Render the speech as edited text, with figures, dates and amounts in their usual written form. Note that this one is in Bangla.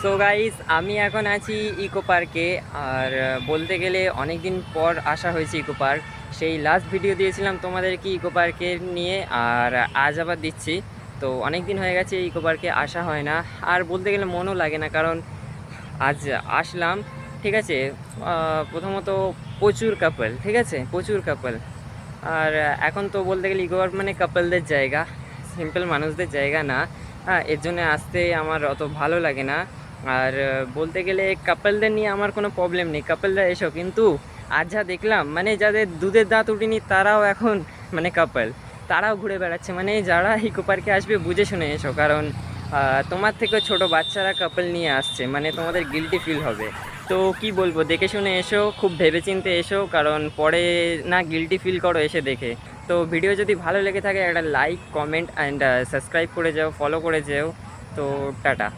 সো গাইস, আমি এখন আছি ইকো পার্কে। আর বলতে গেলে অনেক দিন পর আসা হয়েছে ইকো পার্ক। সেই লাস্ট ভিডিও দিয়েছিলাম তোমাদেরকে ইকো পার্কের নিয়ে, আর আজ আবার দিচ্ছি। তো অনেক দিন হয়ে গেছে ইকো পার্কে আসা হয় না, আর বলতে গেলে মনও লাগে না, কারণ আজ আসলাম। ঠিক আছে, প্রথমত প্রচুর কাপল, ঠিক আছে, প্রচুর কাপল। আর এখন তো বলতে গেলে ইকো পার্ক মানে কাপলদের জায়গা, সিম্পল মানুষদের জায়গা না। হ্যাঁ, এর জন্য আসতে আমার অত ভালো লাগে না। আর বলতে গেলে কাপলদের নিয়ে আমার কোনো প্রবলেম নেই, কাপলরা এসো, কিন্তু আজ যা দেখলাম, মানে যাদের দুধের দাঁত উঠিনি তারাও এখন মানে কাপল, তারাও ঘুরে বেড়াচ্ছে। মানে যারা ইকো পার্কে আসবে বুঝে শুনে এসো, কারণ তোমার থেকে ছোট বাচ্চারা কাপল নিয়ে আসছে, মানে তোমাদের গিল্টি ফিল হবে। তো কি বলবো, দেখে শুনে এসো, খুব ভেবেচিন্তে এসো, কারণ পরে না গিল্টি ফিল করো এসে দেখে। তো ভিডিও যদি ভালো লেগে থাকে একটা লাইক, কমেন্ট অ্যান্ড সাবস্ক্রাইব করে যাও, ফলো করে যাও। তো টাটা।